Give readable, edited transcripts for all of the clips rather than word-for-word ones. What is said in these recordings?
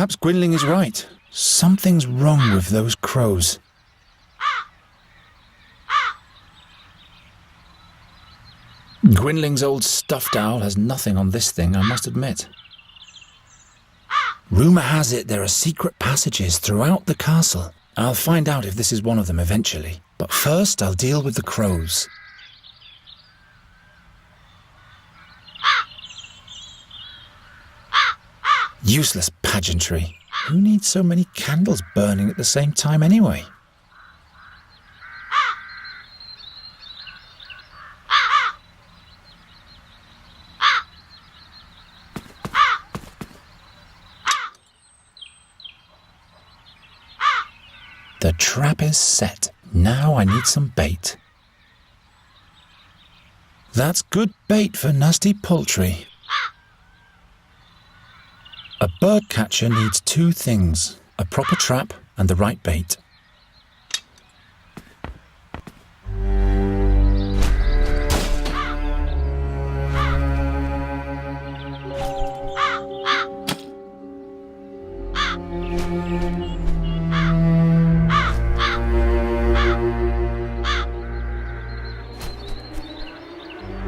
Perhaps Gwynling is right. Something's wrong with those crows. Gwynling's old stuffed owl has nothing on this thing, I must admit. Rumour has it there are secret passages throughout the castle. I'll find out if this is one of them eventually. But first I'll deal with the crows. Useless pageantry. Who needs so many candles burning at the same time anyway? The trap is set. Now I need some bait. That's good bait for nasty poultry. A bird catcher needs two things, a proper trap and the right bait.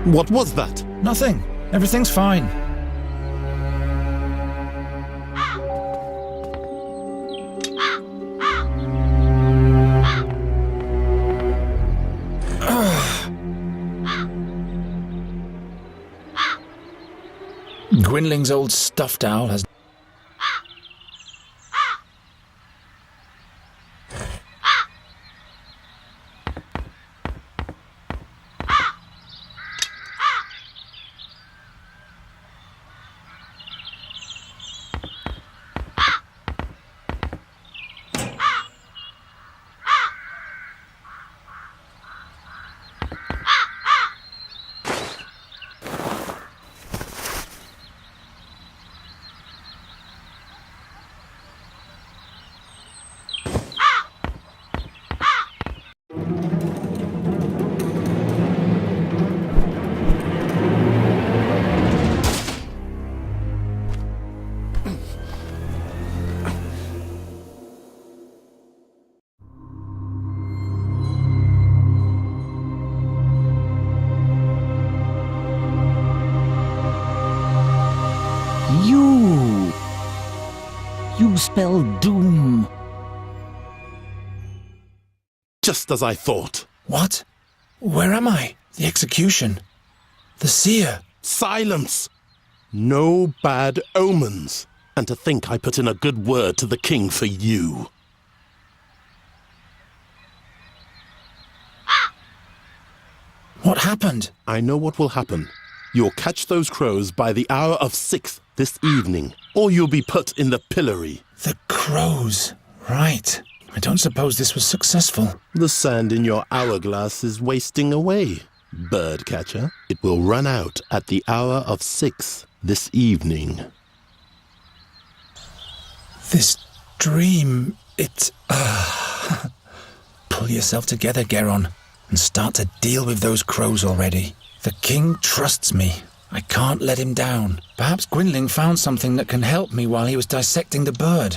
What was that? Nothing. Everything's fine. Gwynling's old stuffed owl has... You spell doom. Just as I thought. What? Where am I? The execution. The seer. Silence! No bad omens. And to think I put in a good word to the king for you. What happened? I know what will happen. You'll catch those crows by the hour of 6 this evening, or you'll be put in the pillory. The crows. Right. I don't suppose this was successful. The sand in your hourglass is wasting away, birdcatcher. It will run out at the hour of 6 this evening. This dream, it... Pull yourself together, Geron, and start to deal with those crows already. The king trusts me. I can't let him down. Perhaps Gwynling found something that can help me while he was dissecting the bird.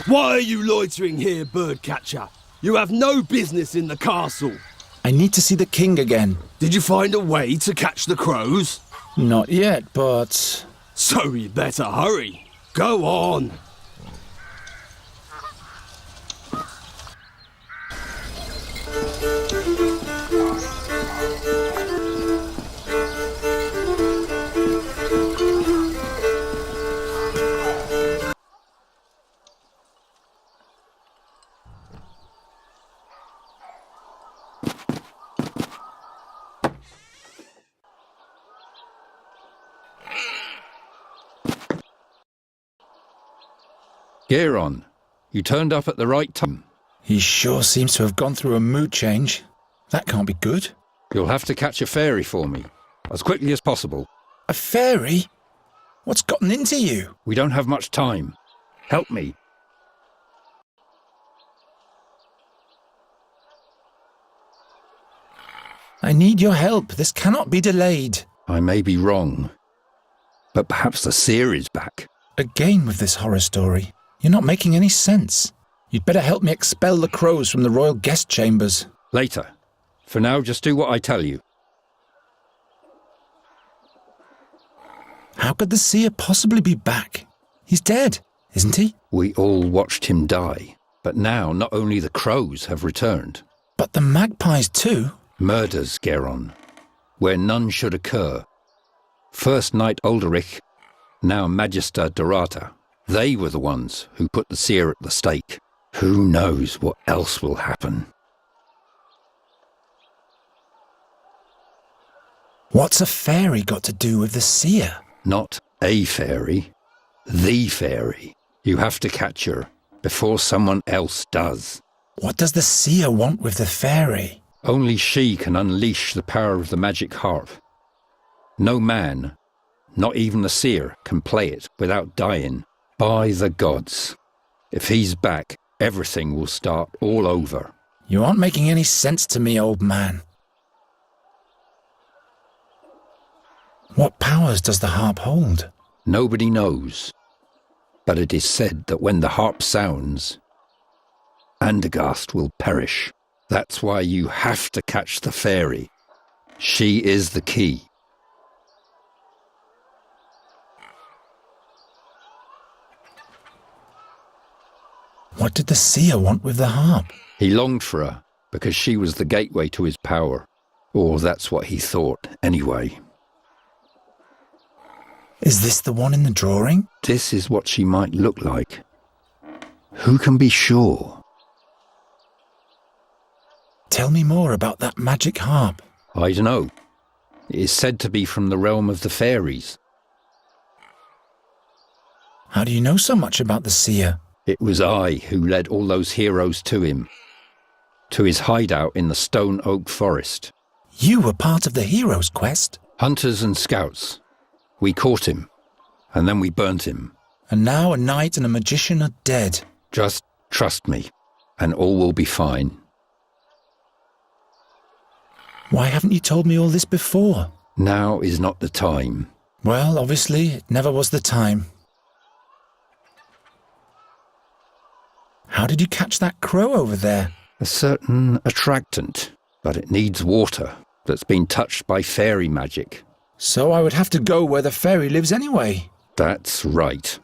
Why are you loitering here, birdcatcher? You have no business in the castle. I need to see the king again. Did you find a way to catch the crows? Not yet, but... So you better hurry. Go on. Geron, you turned up at the right time. He sure seems to have gone through a mood change. That can't be good. You'll have to catch a fairy for me, as quickly as possible. A fairy? What's gotten into you? We don't have much time. Help me. I need your help. This cannot be delayed. I may be wrong, but perhaps the seer is back. Again with this horror story. You're not making any sense. You'd better help me expel the crows from the royal guest chambers. Later. For now, just do what I tell you. How could the seer possibly be back? He's dead, isn't he? We all watched him die, but now not only the crows have returned. But the magpies too? Murders, Geron, where none should occur. First Knight Ulderich, now Magister Dorata. They were the ones who put the seer at the stake. Who knows what else will happen? What's a fairy got to do with the seer? Not a fairy, the fairy. You have to catch her before someone else does. What does the seer want with the fairy? Only she can unleash the power of the magic harp. No man, not even the seer, can play it without dying. By the gods. If he's back, everything will start all over. You aren't making any sense to me, old man. What powers does the harp hold? Nobody knows. But it is said that when the harp sounds, Andergast will perish. That's why you have to catch the fairy. She is the key. What did the seer want with the harp? He longed for her because she was the gateway to his power. Or that's what he thought, anyway. Is this the one in the drawing? This is what she might look like. Who can be sure? Tell me more about that magic harp. I don't know. It is said to be from the realm of the fairies. How do you know so much about the seer? It was I who led all those heroes to him, to his hideout in the Stone Oak Forest. You were part of the hero's quest? Hunters and scouts. We caught him, and then we burnt him. And now a knight and a magician are dead. Just trust me, and all will be fine. Why haven't you told me all this before? Now is not the time. Well, obviously, it never was the time. How did you catch that crow over there? A certain attractant, but it needs water that's been touched by fairy magic. So I would have to go where the fairy lives anyway. That's right.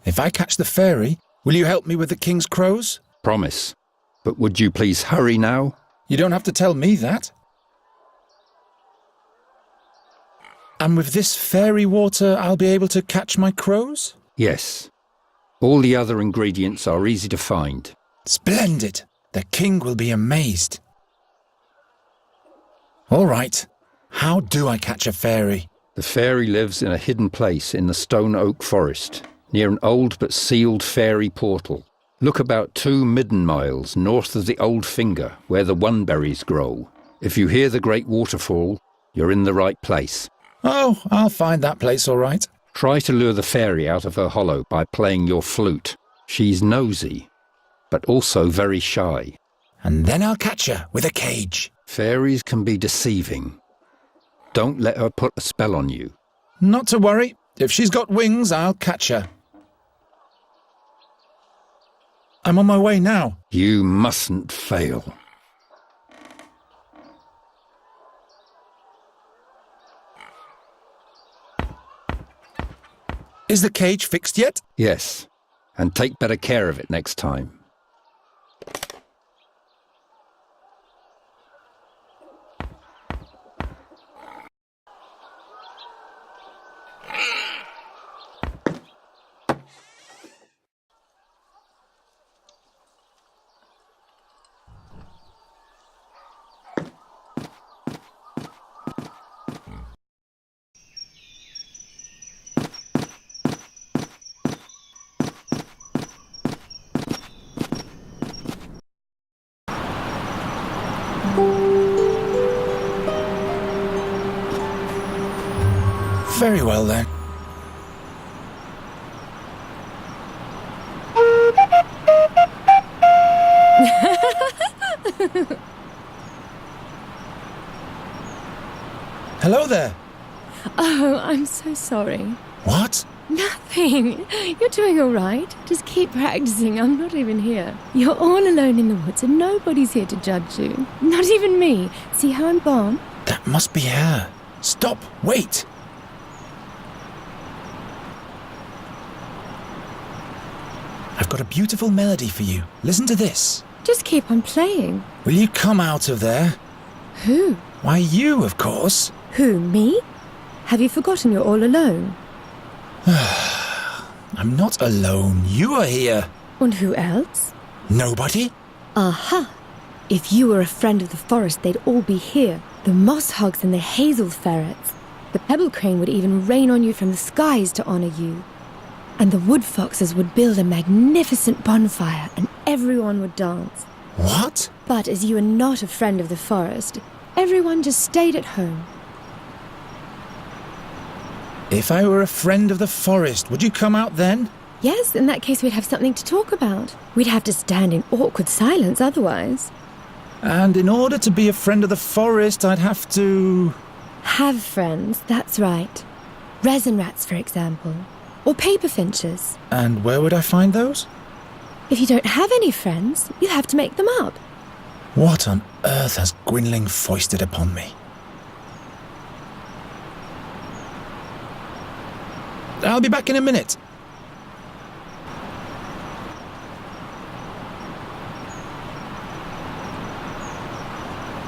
If I catch the fairy, will you help me with the king's crows? Promise. But would you please hurry now? You don't have to tell me that. And with this fairy water, I'll be able to catch my crows? Yes. All the other ingredients are easy to find. Splendid! The king will be amazed. All right. How do I catch a fairy? The fairy lives in a hidden place in the Stone Oak Forest, near an old but sealed fairy portal. Look about 2 midden miles north of the Old Finger, where the oneberries grow. If you hear the great waterfall, you're in the right place. Oh, I'll find that place all right. Try to lure the fairy out of her hollow by playing your flute. She's nosy, but also very shy. And then I'll catch her with a cage. Fairies can be deceiving. Don't let her put a spell on you. Not to worry. If she's got wings, I'll catch her. I'm on my way now. You mustn't fail. Is the cage fixed yet? Yes, and take better care of it next time. Very well then. Hello there. Oh, I'm so sorry. What? Nothing. You're doing all right. Just keep practicing. I'm not even here. You're all alone in the woods and nobody's here to judge you. Not even me. See how I'm gone? That must be her. Stop. Wait. I've got a beautiful melody for you. Listen to this. Just keep on playing. Will you come out of there? Who? Why, you, of course. Who, me? Have you forgotten you're all alone? I'm not alone. You are here. And who else? Nobody? Aha! If you were a friend of the forest, they'd all be here. The moss hogs and the hazel ferrets. The pebble crane would even rain on you from the skies to honor you. And the wood foxes would build a magnificent bonfire and everyone would dance. What? But as you are not a friend of the forest, everyone just stayed at home. If I were a friend of the forest, would you come out then? Yes, in that case we'd have something to talk about. We'd have to stand in awkward silence otherwise. And in order to be a friend of the forest, I'd have to... Have friends, that's right. Resin rats, for example. Or paper finches. And where would I find those? If you don't have any friends, you'll have to make them up. What on earth has Gwynling foisted upon me? I'll be back in a minute.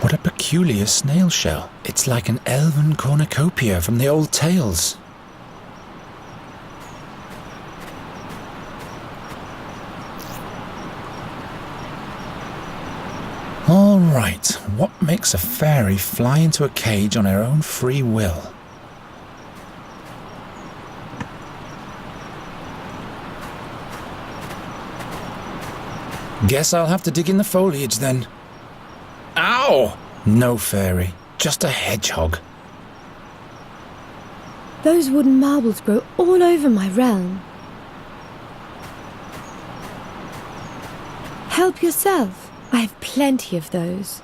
What a peculiar snail shell. It's like an elven cornucopia from the old tales. All right, what makes a fairy fly into a cage on her own free will? Guess I'll have to dig in the foliage then. Ow! No fairy, just a hedgehog. Those wooden marbles grow all over my realm. Help yourself. I have plenty of those.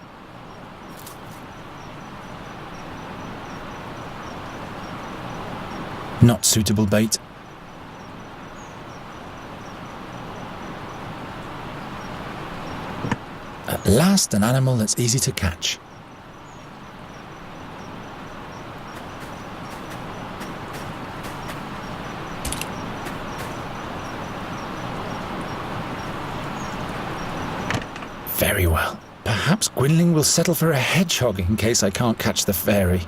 Not suitable bait. At last, an animal that's easy to catch. Very well. Perhaps Gwynling will settle for a hedgehog in case I can't catch the fairy.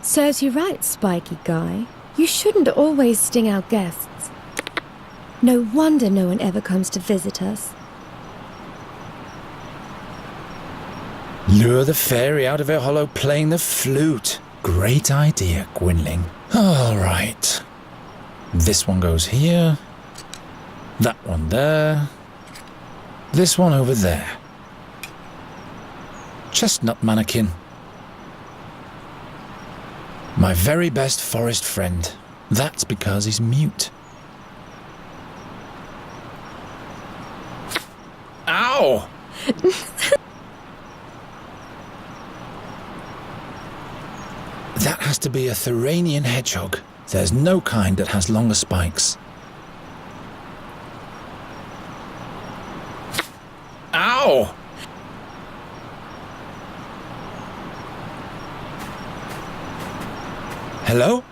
Serves you right, spiky guy. You shouldn't always sting our guests. No wonder no one ever comes to visit us. Lure the fairy out of her hollow playing the flute. Great idea, Gwynling. All right. This one goes here. That one there. This one over there. Chestnut mannequin. My very best forest friend. That's because he's mute. Ow! That has to be a Thuranian hedgehog. There's no kind that has longer spikes. Ow! Hello?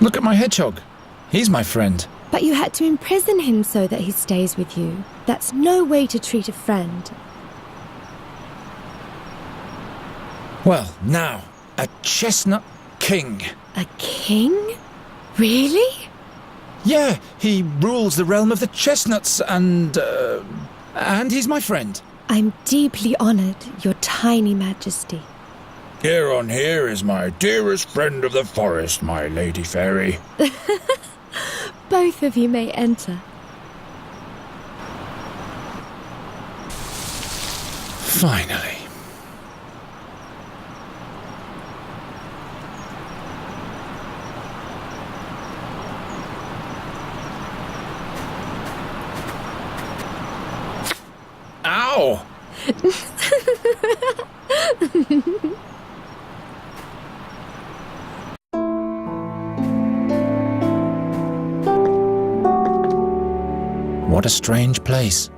Look at my hedgehog. He's my friend. But you had to imprison him so that he stays with you. That's no way to treat a friend. Well, now, a chestnut king. A king? Really? Yeah, he rules the realm of the chestnuts and he's my friend. I'm deeply honored, your tiny majesty. Here on here is my dearest friend of the forest, my lady fairy. Both of you may enter. Finally. What a strange place.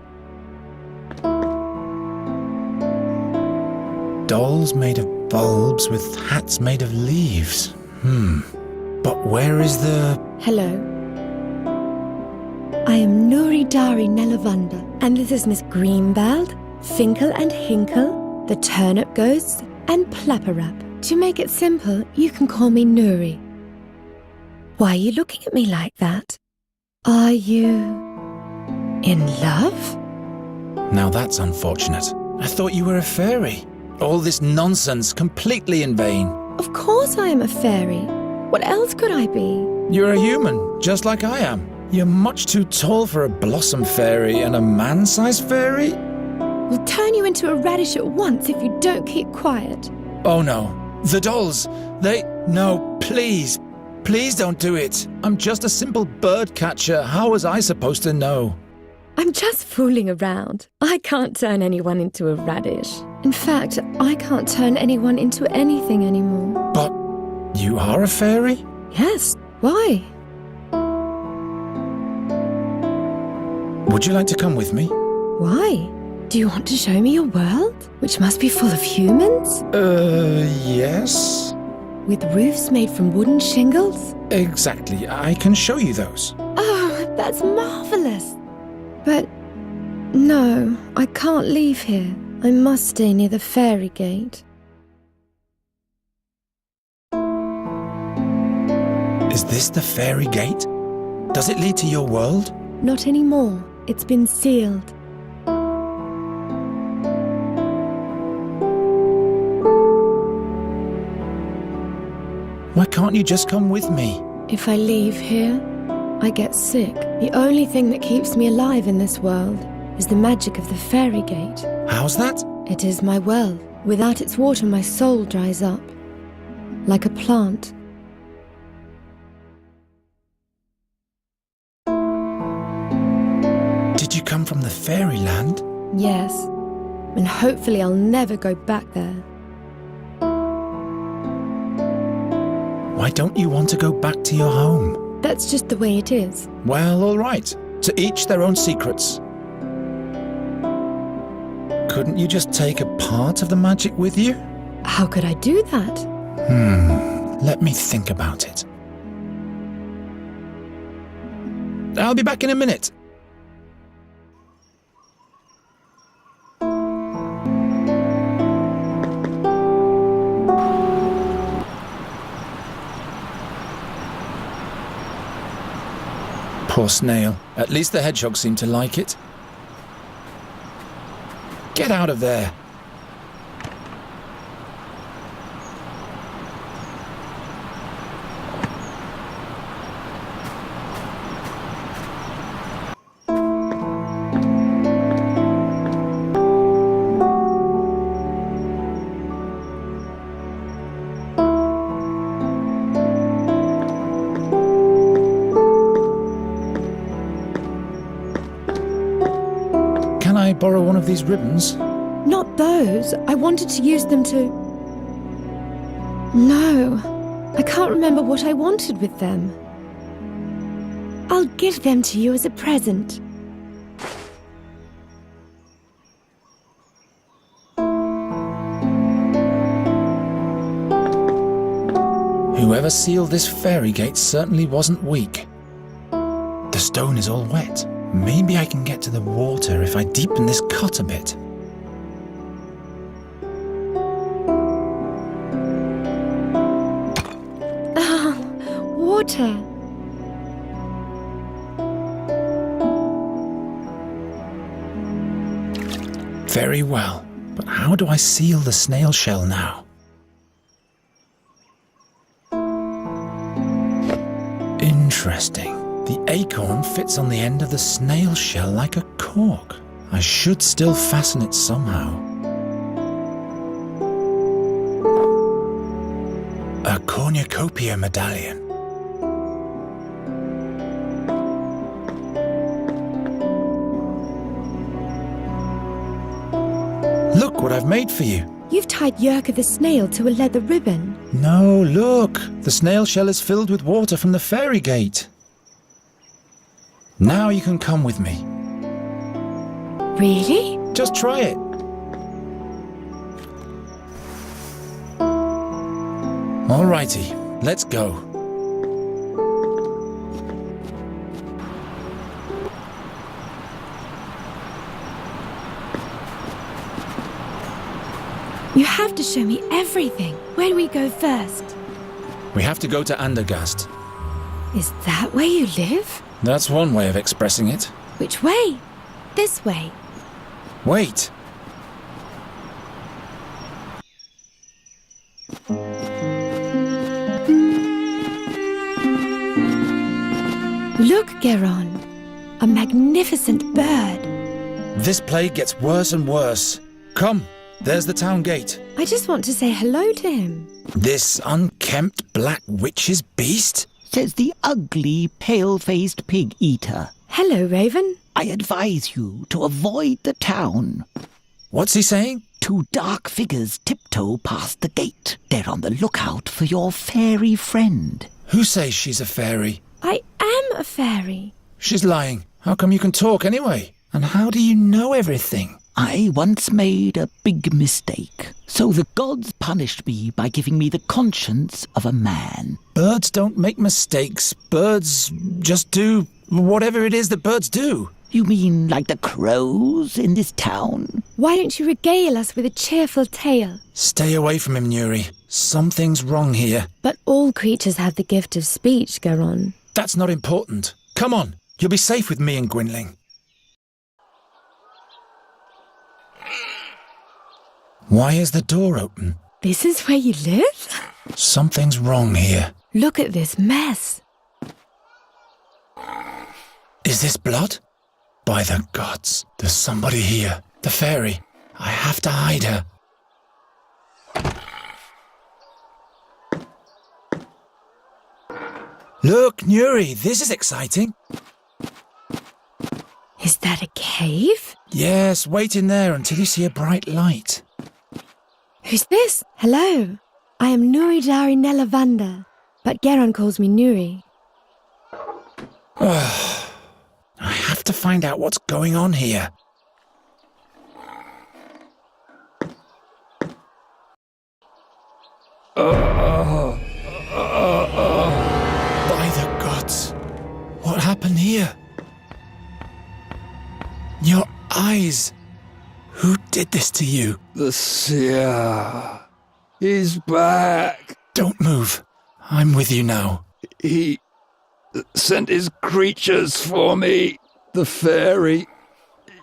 Dolls made of bulbs with hats made of leaves. But where is the... Hello. I am Nuri Dari Nelavanda, and this is Miss Greenbelt, Finkel and Hinkle, the Turnip Ghosts, and Plapperap. To make it simple, you can call me Nuri. Why are you looking at me like that? Are you... in love? Now that's unfortunate. I thought you were a fairy. All this nonsense, completely in vain. Of course I am a fairy. What else could I be? You're a human, just like I am. You're much too tall for a blossom fairy and a man-sized fairy. We'll turn you into a radish at once if you don't keep quiet. Oh no, the dolls, No, please. Please don't do it. I'm just a simple bird catcher. How was I supposed to know? I'm just fooling around. I can't turn anyone into a radish. In fact, I can't turn anyone into anything anymore. But you are a fairy? Yes, why? Would you like to come with me? Why? Do you want to show me your world, which must be full of humans? Yes. With roofs made from wooden shingles? Exactly. I can show you those. Oh, that's marvelous. But no, I can't leave here. I must stay near the fairy gate. Is this the fairy gate? Does it lead to your world? Not anymore. It's been sealed. Why can't you just come with me? If I leave here, I get sick. The only thing that keeps me alive in this world is the magic of the fairy gate. How's that? It is my well. Without its water, my soul dries up. Like a plant. Did you come from the fairyland? Yes. And hopefully I'll never go back there. Why don't you want to go back to your home? That's just the way it is. Well, all right. To each their own secrets. Couldn't you just take a part of the magic with you? How could I do that? Let me think about it. I'll be back in a minute. Poor snail. At least the hedgehog seemed to like it. Get out of there. Can I borrow one of these ribbons? Not those. I wanted to use them to... No. I can't remember what I wanted with them. I'll give them to you as a present. Whoever sealed this fairy gate certainly wasn't weak. The stone is all wet. Maybe I can get to the water if I deepen this cut a bit. Ah, water. Very well. But how do I seal the snail shell now? Interesting. The acorn fits on the end of the snail shell like a cork. I should still fasten it somehow. A cornucopia medallion. what I've made for you. You've tied Yerka the snail to a leather ribbon. No, look. The snail shell is filled with water from the fairy gate. Now you can come with me. Really? Just try it. Alrighty, let's go. You have to show me everything. Where do we go first? We have to go to Andergast. Is that where you live? That's one way of expressing it. Which way? This way. Wait. Look, Geron. A magnificent bird. This plague gets worse and worse. Come, there's the town gate. I just want to say hello to him. This unkempt black witch's beast? Says the ugly, pale-faced pig-eater. Hello, Raven. I advise you to avoid the town. What's he saying? Two dark figures tiptoe past the gate. They're on the lookout for your fairy friend. Who says she's a fairy? I am a fairy. She's lying. How come you can talk anyway? And how do you know everything? I once made a big mistake, so the gods punished me by giving me the conscience of a man. Birds don't make mistakes. Birds just do whatever it is that birds do. You mean like the crows in this town? Why don't you regale us with a cheerful tale? Stay away from him, Nuri. Something's wrong here. But all creatures have the gift of speech, Geron. That's not important. Come on, you'll be safe with me and Gwynling. Why is the door open? This is where you live? Something's wrong here. Look at this mess. Is this blood? By the gods, there's somebody here. The fairy. I have to hide her. Look, Nuri, this is exciting. Is that a cave? Yes, wait in there until you see a bright light. Who's this? Hello. I am Nuri Dari Nelavanda, but Geron calls me Nuri. I have to find out what's going on here. By the gods, what happened here? Your eyes. Who did this to you? The seer. He's back. Don't move. I'm with you now. He sent his creatures for me. The fairy.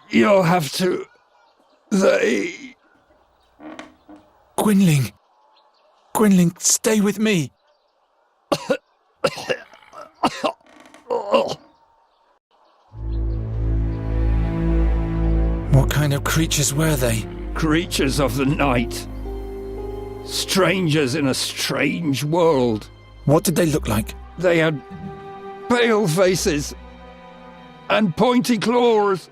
You'll have to... They... Gwynling. Gwynling, stay with me. What kind of creatures were they? Creatures of the night. Strangers in a strange world. What did they look like? They had pale faces and pointy claws.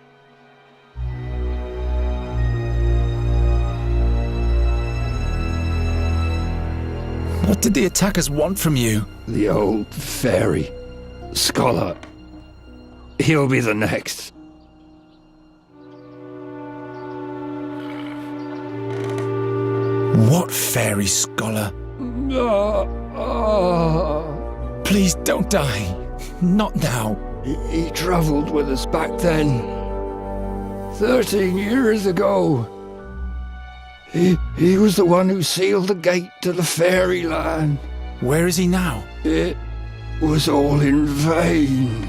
What did the attackers want from you? The old fairy. Scholar. He'll be the next. What fairy scholar? Please don't die. Not now. He travelled with us back then. 13 years ago. He was the one who sealed the gate to the fairyland. Where is he now? It was all in vain.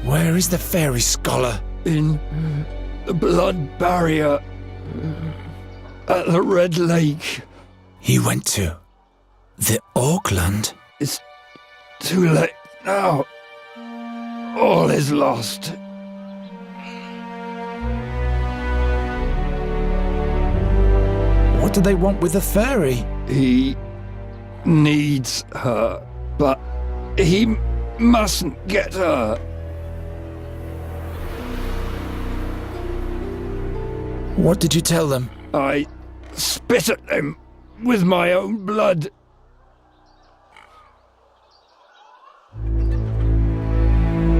Where is the fairy scholar? In the blood barrier at the Red Lake. He went to the Auckland? It's too late now. All is lost. What do they want with the fairy? He needs her, but he mustn't get her. What did you tell them? I spit at them with my own blood.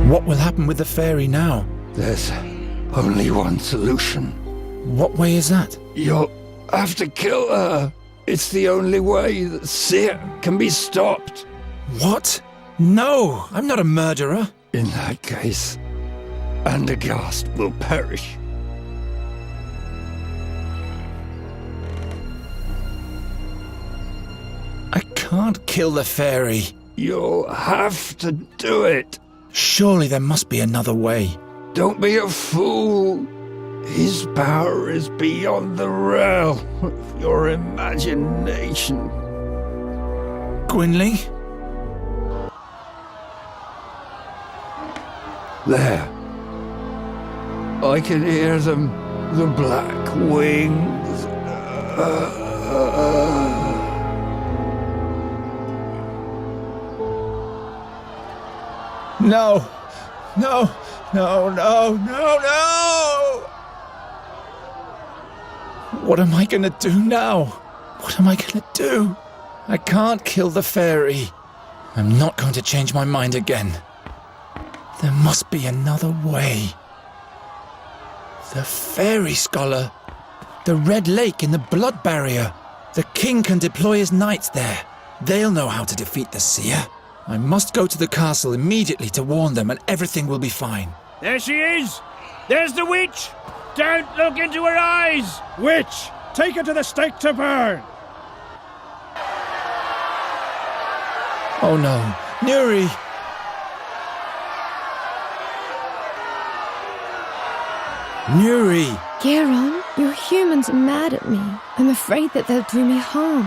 What will happen with the fairy now? There's only one solution. What way is that? You'll have to kill her. It's the only way that Seer can be stopped. What? No, I'm not a murderer. In that case, Andergast will perish. I can't kill the fairy. You'll have to do it. Surely there must be another way. Don't be a fool. His power is beyond the realm of your imagination. Gwynling? There. I can hear them, the black wings. No! No! No, no, no, no! What am I gonna do now? What am I gonna do? I can't kill the fairy. I'm not going to change my mind again. There must be another way. The fairy scholar. The Red Lake in the blood barrier. The king can deploy his knights there. They'll know how to defeat the seer. I must go to the castle immediately to warn them, and everything will be fine. There she is! There's the witch! Don't look into her eyes! Witch! Take her to the stake to burn! Oh no, Nuri! Nuri! Geron, your humans are mad at me. I'm afraid that they'll do me harm.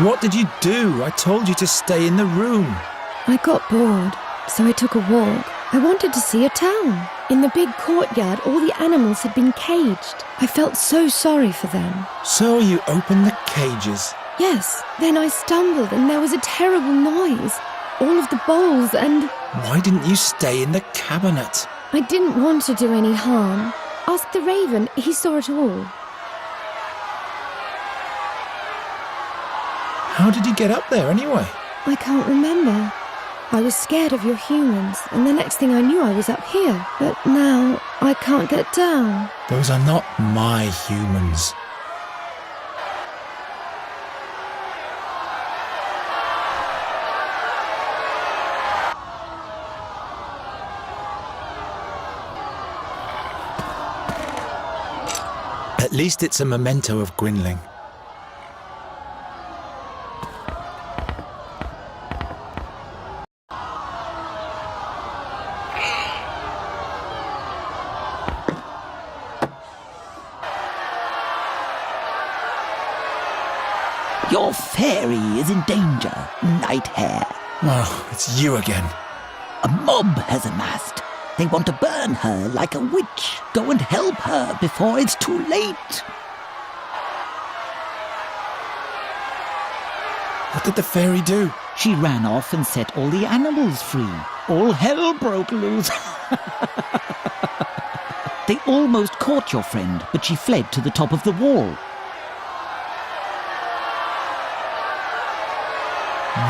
What did you do? I told you to stay in the room. I got bored, so I took a walk. I wanted to see a town. In the big courtyard, all the animals had been caged. I felt so sorry for them. So you opened the cages. Yes, then I stumbled and there was a terrible noise. All of the bowls and... Why didn't you stay in the cabinet? I didn't want to do any harm. Ask the raven, he saw it all. How did you get up there anyway? I can't remember. I was scared of your humans, and the next thing I knew I was up here. But now, I can't get down. Those are not my humans. At least it's a memento of Gwynling. Your fairy is in danger, Night Hare. Oh, it's you again. A mob has amassed. They want to burn her like a witch. Go and help her before it's too late. What did the fairy do? She ran off and set all the animals free. All hell broke loose. They almost caught your friend, but she fled to the top of the wall.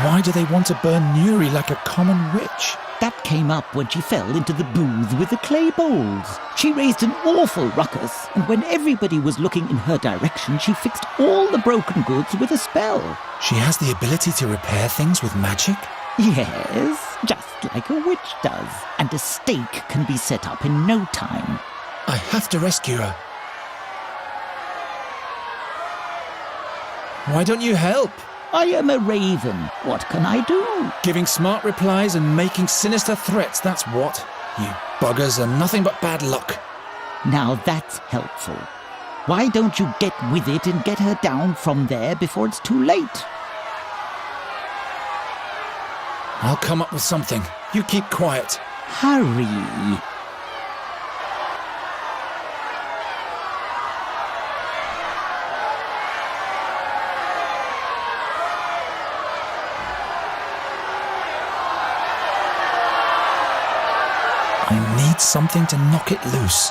Why do they want to burn Nuri like a common witch? That came up when she fell into the booth with the clay bowls. She raised an awful ruckus, and when everybody was looking in her direction, she fixed all the broken goods with a spell. She has the ability to repair things with magic? Yes, just like a witch does. And a stake can be set up in no time. I have to rescue her. Why don't you help? I am a raven. What can I do? Giving smart replies and making sinister threats, that's what. You buggers are nothing but bad luck. Now that's helpful. Why don't you get with it and get her down from there before it's too late? I'll come up with something. You keep quiet. Hurry. I need need something to knock it loose.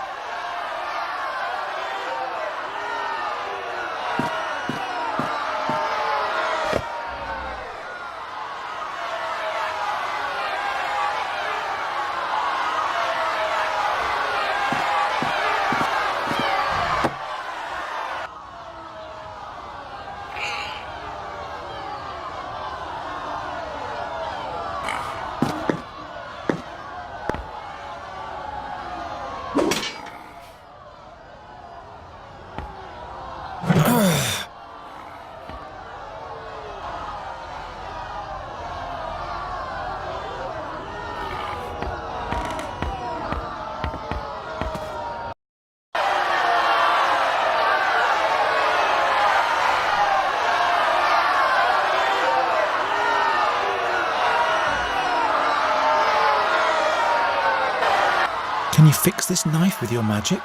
Can you fix this knife with your magic?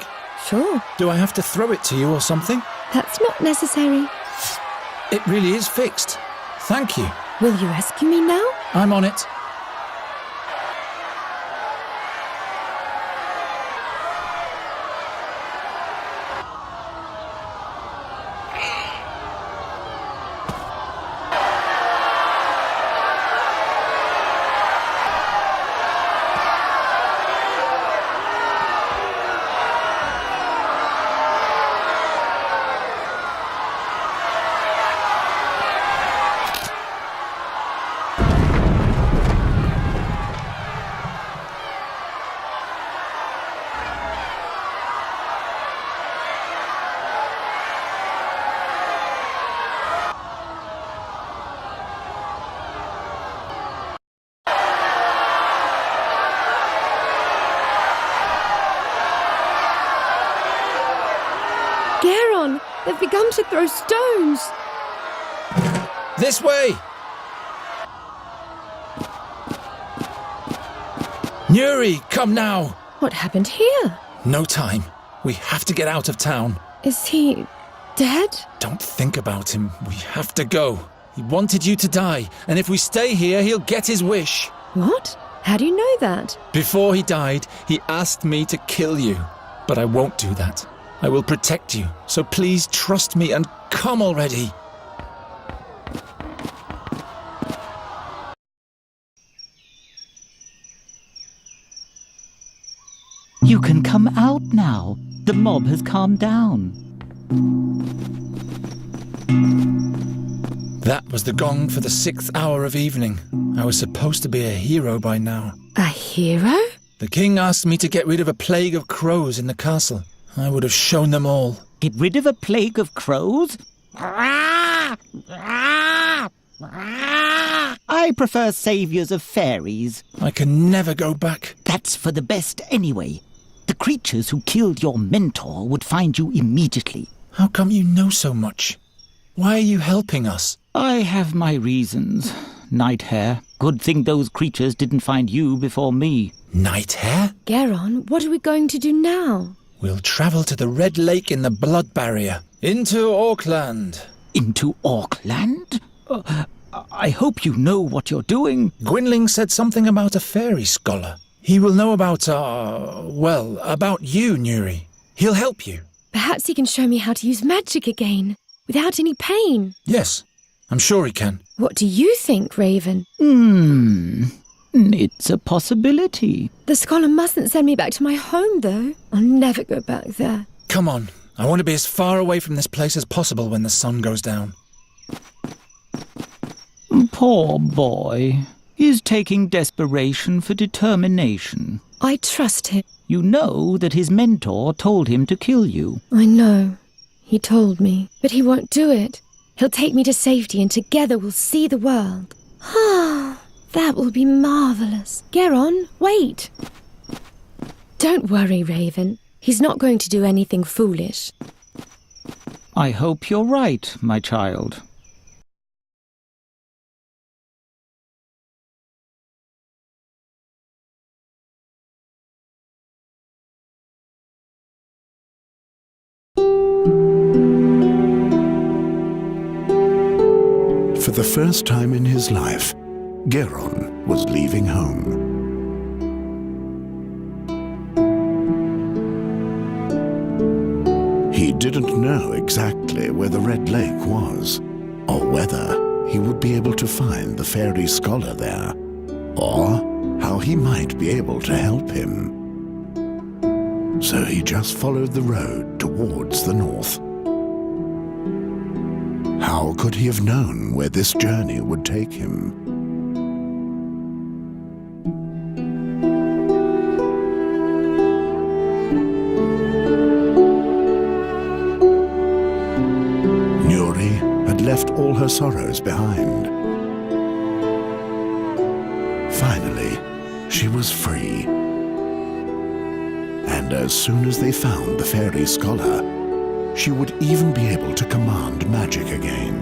Sure. Do I have to throw it to you or something? That's not necessary. It really is fixed. Thank you. Will you rescue me now? I'm on it. Garon, they've begun to throw stones. This way! Nuri, come now! What happened here? No time. We have to get out of town. Is he dead? Don't think about him. We have to go. He wanted you to die, and if we stay here, he'll get his wish. What? How do you know that? Before he died, he asked me to kill you. But I won't do that. I will protect you, so please trust me and come already. You can come out now. The mob has calmed down. That was the gong for the 6th hour of evening. I was supposed to be a hero by now. A hero? The king asked me to get rid of a plague of crows in the castle. I would have shown them all. Get rid of a plague of crows? I prefer saviours of fairies. I can never go back. That's for the best anyway. The creatures who killed your mentor would find you immediately. How come you know so much? Why are you helping us? I have my reasons. Night Hare. Good thing those creatures didn't find you before me. Night Hare? Garon, what are we going to do now? We'll travel to the Red Lake in the Blood Barrier. Into Auckland. Into Auckland? I hope you know what you're doing. Gwynling said something about a fairy scholar. He will know about, about you, Nuri. He'll help you. Perhaps he can show me how to use magic again, without any pain. Yes, I'm sure he can. What do you think, Raven? It's a possibility. The scholar mustn't send me back to my home, though. I'll never go back there. Come on. I want to be as far away from this place as possible when the sun goes down. Poor boy. He's taking desperation for determination. I trust him. You know that his mentor told him to kill you. I know. He told me. But he won't do it. He'll take me to safety and together we'll see the world. Ah, that will be marvellous. Garon, wait. Don't worry, Raven. He's not going to do anything foolish. I hope you're right, my child. For the first time in his life, Garon was leaving home. didn't know exactly where the Red Lake was, or whether he would be able to find the fairy scholar there, or how he might be able to help him. So he just followed the road towards the north. How could he have known where this journey would take him? Nuri had left all her sorrows behind. Finally, she was free. And as soon as they found the fairy scholar, she would even be able to command magic again.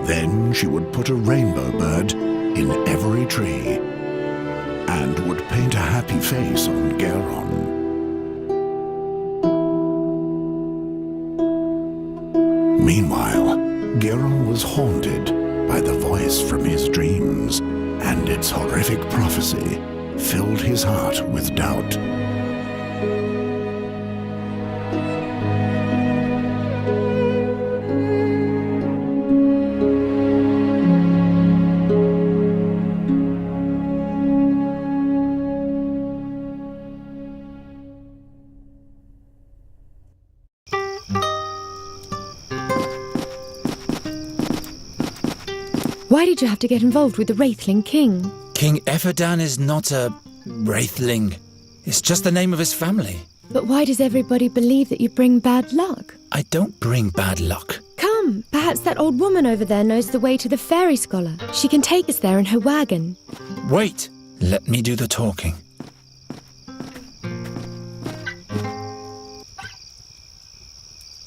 Then she would put a rainbow bird in every tree and would paint a happy face on Geron. Meanwhile, Geron was haunted by the voice from his dreams, and its horrific prophecy filled his heart with doubt. Why did you have to get involved with the Wraithling King? King Ephedan is not a Wraithling. It's just the name of his family. But why does everybody believe that you bring bad luck? I don't bring bad luck. Come, perhaps that old woman over there knows the way to the fairy scholar. She can take us there in her wagon. Wait, let me do the talking.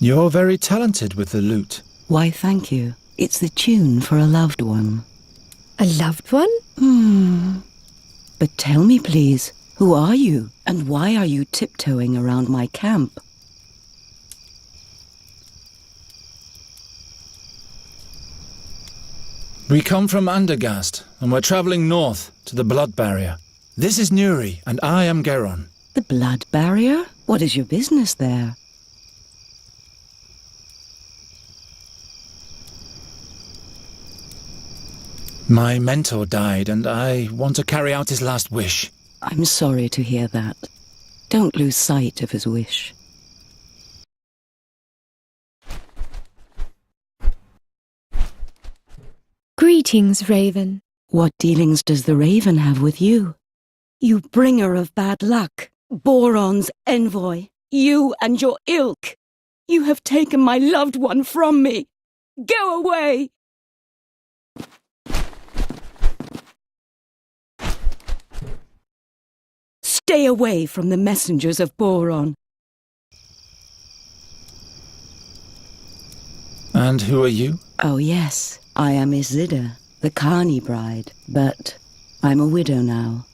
You're very talented with the lute. Why, thank you. It's the tune for a loved one. A loved one? But tell me, please, who are you? And why are you tiptoeing around my camp? We come from Andergast, and we're traveling north to the Blood Barrier. This is Nuri, and I am Geron. The Blood Barrier? What is your business there? My mentor died, and I want to carry out his last wish. I'm sorry to hear that. Don't lose sight of his wish. Greetings, Raven. What dealings does the Raven have with you? You bringer of bad luck, Boron's envoy, you and your ilk. You have taken my loved one from me. Go away! Stay away from the messengers of Boron. And who are you? Oh yes, I am Isilda, the Carney bride, but I'm a widow now.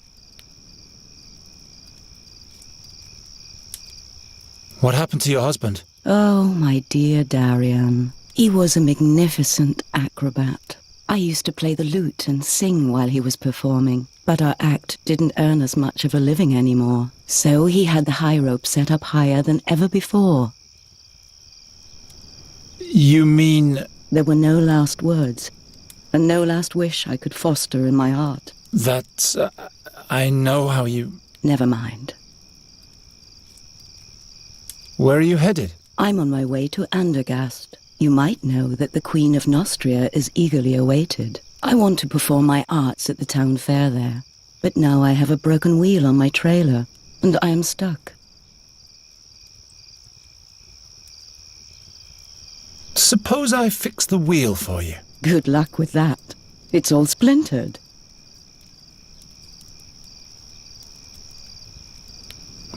What happened to your husband? Oh, my dear Darian. He was a magnificent acrobat. I used to play the lute and sing while he was performing, but our act didn't earn as much of a living anymore, so he had the high rope set up higher than ever before. You mean... There were no last words, and no last wish I could foster in my heart. That... I know how you... Never mind. Where are you headed? I'm on my way to Andergast. You might know that the Queen of Nostria is eagerly awaited. I want to perform my arts at the town fair there, but now I have a broken wheel on my trailer, and I am stuck. Suppose I fix the wheel for you. Good luck with that. It's all splintered.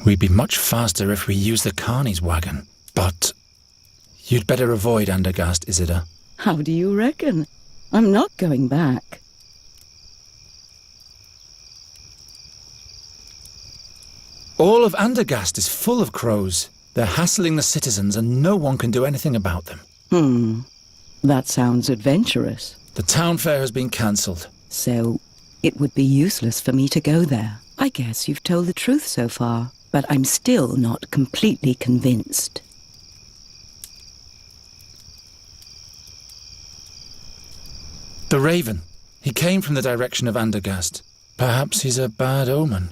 We'd be much faster if we used the Carney's wagon, but you'd better avoid Andergast, Isilda. How do you reckon? I'm not going back. All of Andergast is full of crows. They're hassling the citizens and no one can do anything about them. That sounds adventurous. The town fair has been cancelled. So, it would be useless for me to go there. I guess you've told the truth so far, but I'm still not completely convinced. The raven. He came from the direction of Andergast. Perhaps he's a bad omen.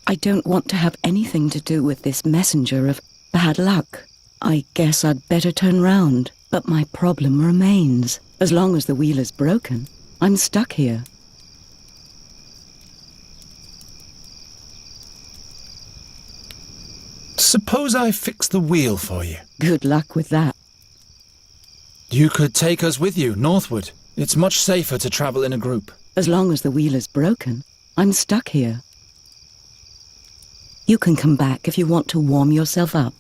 I don't want to have anything to do with this messenger of bad luck. I guess I'd better turn round. But my problem remains. As long as the wheel is broken, I'm stuck here. Suppose I fix the wheel for you. Good luck with that. You could take us with you, northward. It's much safer to travel in a group. As long as the wheel is broken, I'm stuck here. You can come back if you want to warm yourself up.